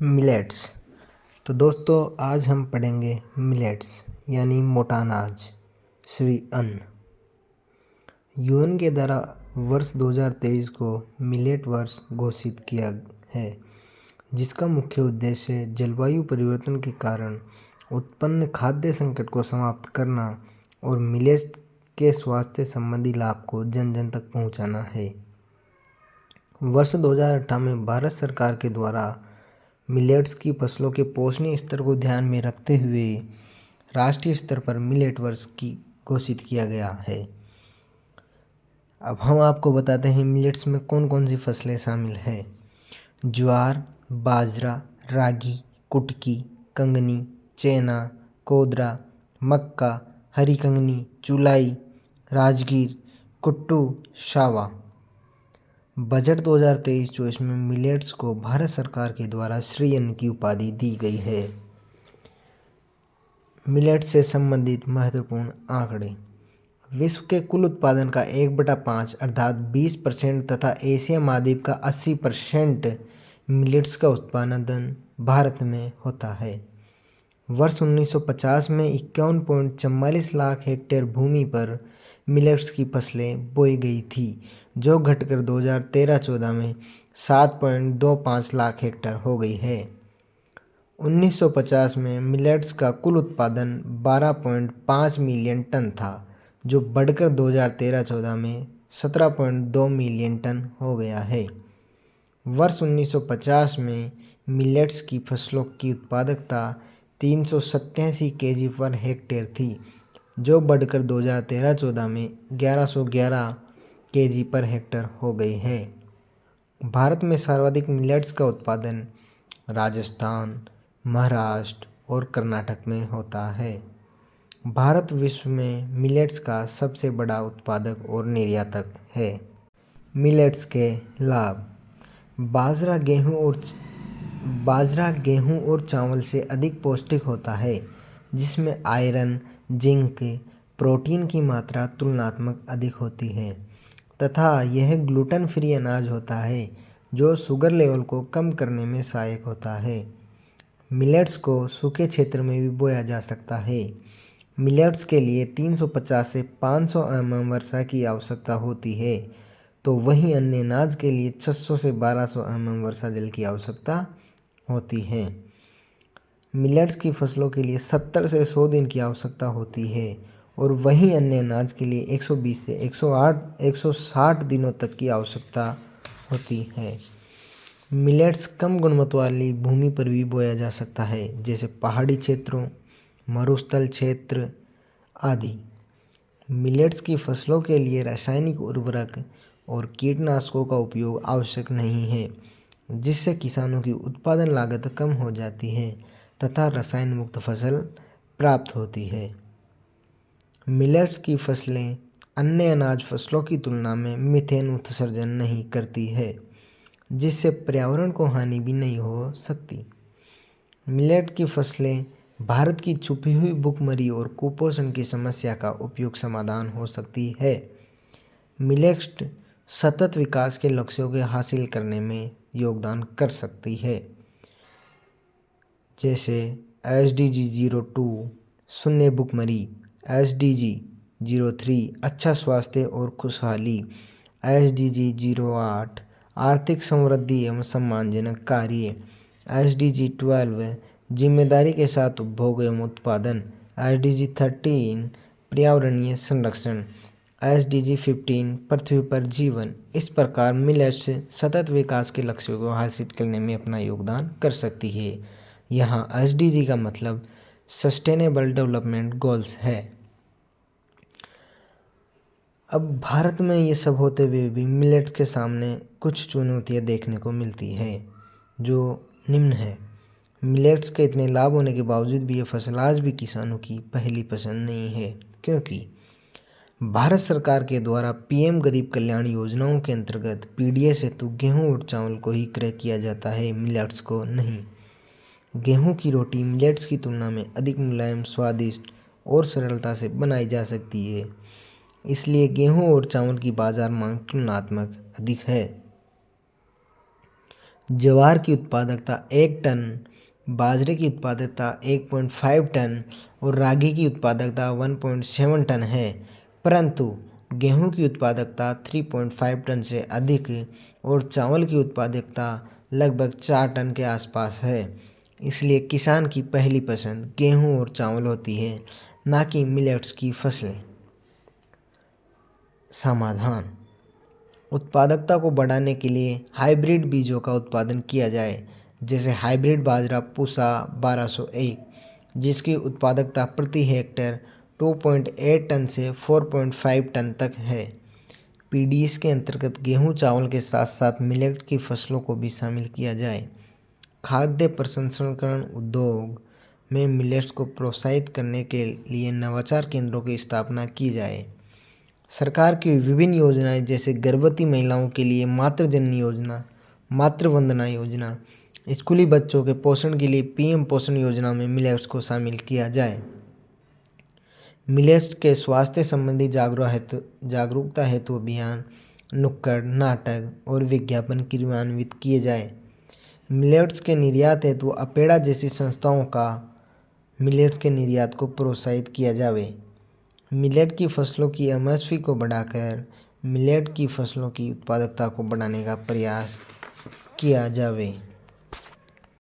Millets. तो दोस्तों आज हम पढ़ेंगे मिलेट्स यानी मोटा अनाज श्री अन्न। यूएन के द्वारा वर्ष 2023 को मिलेट वर्ष घोषित किया है, जिसका मुख्य उद्देश्य जलवायु परिवर्तन के कारण उत्पन्न खाद्य संकट को समाप्त करना और मिलेट्स के स्वास्थ्य संबंधी लाभ को जन जन तक पहुंचाना है। वर्ष 2018 में भारत सरकार के द्वारा मिलेट्स की फसलों के पोषणीय स्तर को ध्यान में रखते हुए राष्ट्रीय स्तर पर मिलेट वर्ष की घोषित किया गया है। अब हम आपको बताते हैं मिलेट्स में कौन कौन सी फसलें शामिल हैं। ज्वार, बाजरा, रागी, कुटकी, कंगनी, चना, कोदरा, मक्का, हरी कंगनी, चुलाई, राजगीर, कुट्टू, शावा। बजट 2023-24 में मिलेट्स को भारत सरकार के द्वारा श्री अन्न की उपाधि दी गई है। मिलेट्स से संबंधित महत्वपूर्ण आंकड़े। विश्व के कुल उत्पादन का 1/5 अर्थात 20% तथा एशिया महाद्वीप का 80% मिलेट्स का उत्पादन भारत में होता है। वर्ष 1950 में 51.44 लाख हेक्टेयर भूमि पर मिलेट्स की फसलें बोई गई थी, जो घटकर 2013-14 में 7.25 लाख हेक्टेयर हो गई है। 1950 में मिलेट्स का कुल उत्पादन 12.5 मिलियन टन था, जो बढ़कर 2013-14 में 17.2 मिलियन टन हो गया है। वर्ष 1950 में मिलेट्स की फसलों की उत्पादकता 387 केजी पर हेक्टेयर थी, जो बढ़कर 2013-14 में 1111 केजी पर हेक्टेयर हो गई है। भारत में सर्वाधिक मिलेट्स का उत्पादन राजस्थान, महाराष्ट्र और कर्नाटक में होता है। भारत विश्व में मिलेट्स का सबसे बड़ा उत्पादक और निर्यातक है। मिलेट्स के लाभ। बाजरा गेहूं और चावल से अधिक पौष्टिक होता है, जिसमें आयरन, जिंक, प्रोटीन की मात्रा तुलनात्मक अधिक होती है तथा यह ग्लूटेन फ्री अनाज होता है, जो शुगर लेवल को कम करने में सहायक होता है। मिलेट्स को सूखे क्षेत्र में भी बोया जा सकता है। मिलेट्स के लिए 350 से 500 mm वर्षा की आवश्यकता होती है, तो वहीं अन्य अनाज के लिए 600 से 1200 mm वर्षा जल की आवश्यकता होती है। मिलेट्स की फसलों के लिए 70 से 100 दिन की आवश्यकता होती है और वहीं अन्य अनाज के लिए 120 से 160 दिनों तक की आवश्यकता होती है। मिलेट्स कम गुणवत्ता वाली भूमि पर भी बोया जा सकता है, जैसे पहाड़ी क्षेत्रों, मरुस्थल क्षेत्र आदि। मिलेट्स की फसलों के लिए रासायनिक उर्वरक और कीटनाशकों का उपयोग आवश्यक नहीं है, जिससे किसानों की उत्पादन लागत कम हो जाती है तथा रसायन मुक्त फसल प्राप्त होती है। मिलेट्स की फसलें अन्य अनाज फसलों की तुलना में मीथेन उत्सर्जन नहीं करती है, जिससे पर्यावरण को हानि भी नहीं हो सकती। मिलेट की फसलें भारत की छुपी हुई भूखमरी और कुपोषण की समस्या का उपयुक्त समाधान हो सकती है। मिलेट्स सतत विकास के लक्ष्यों को हासिल करने में योगदान कर सकती है, जैसे SDG 02 शून्य भूखमरी, SDG 03 अच्छा स्वास्थ्य और खुशहाली, SDG 08 आर्थिक समृद्धि एवं सम्मानजनक कार्य, SDG 12 जिम्मेदारी के साथ उपभोग एवं उत्पादन, SDG 13 पर्यावरणीय संरक्षण, SDG 15 पृथ्वी पर जीवन। इस प्रकार मिलेट्स सतत विकास के लक्ष्यों को हासिल करने में अपना योगदान कर सकती है। यहाँ SDG का मतलब सस्टेनेबल डेवलपमेंट गोल्स है। अब भारत में ये सब होते हुए भी मिलेट्स के सामने कुछ चुनौतियाँ देखने को मिलती है, जो निम्न है। मिलेट्स के इतने लाभ होने के बावजूद भी ये फसल आज भी किसानों की पहली पसंद नहीं है, क्योंकि भारत सरकार के द्वारा PM गरीब कल्याण योजनाओं के अंतर्गत PDS हेतु गेहूं और चावल को ही क्रय किया जाता है, मिलेट्स को नहीं। गेहूं की रोटी मिलेट्स की तुलना में अधिक मुलायम, स्वादिष्ट और सरलता से बनाई जा सकती है, इसलिए गेहूं और चावल की बाजार मांग तुलनात्मक अधिक है। ज्वार की उत्पादकता 1 टन, बाजरे की उत्पादकता 1.5 टन और रागी की उत्पादकता 1.7 टन है, परंतु गेहूं की उत्पादकता 3.5 टन से अधिक और चावल की उत्पादकता लगभग 4 टन के आसपास है। इसलिए किसान की पहली पसंद गेहूं और चावल होती है, ना कि मिलेट्स की फसलें। समाधान: उत्पादकता को बढ़ाने के लिए हाइब्रिड बीजों का उत्पादन किया जाए, जैसे हाइब्रिड बाजरा पूसा 1201, जिसकी उत्पादकता प्रति हेक्टेयर 2.8 टन से 4.5 टन तक है। पीडीएस के अंतर्गत गेहूं चावल के साथ साथ मिलेट की फसलों को भी शामिल किया जाए। खाद्य प्रसंस्करण उद्योग में मिलेट्स को प्रोत्साहित करने के लिए नवाचार केंद्रों की स्थापना की जाए। सरकार की विभिन्न योजनाएं जैसे गर्भवती महिलाओं के लिए मातृजननी योजना, मातृवंदना योजना, स्कूली बच्चों के पोषण के लिए पीएम पोषण योजना में मिलेट्स को शामिल किया जाए। मिलेट्स के स्वास्थ्य संबंधी जागरूकता हेतु अभियान, नुक्कड़ नाटक और विज्ञापन क्रियान्वित किए जाए। मिलेट्स के निर्यात हेतु अपेड़ा जैसी संस्थाओं का मिलेट्स के निर्यात को प्रोत्साहित किया जाए। मिलेट की फसलों की एमएसपी को बढ़ाकर मिलेट की फसलों की उत्पादकता को बढ़ाने का प्रयास किया जाए।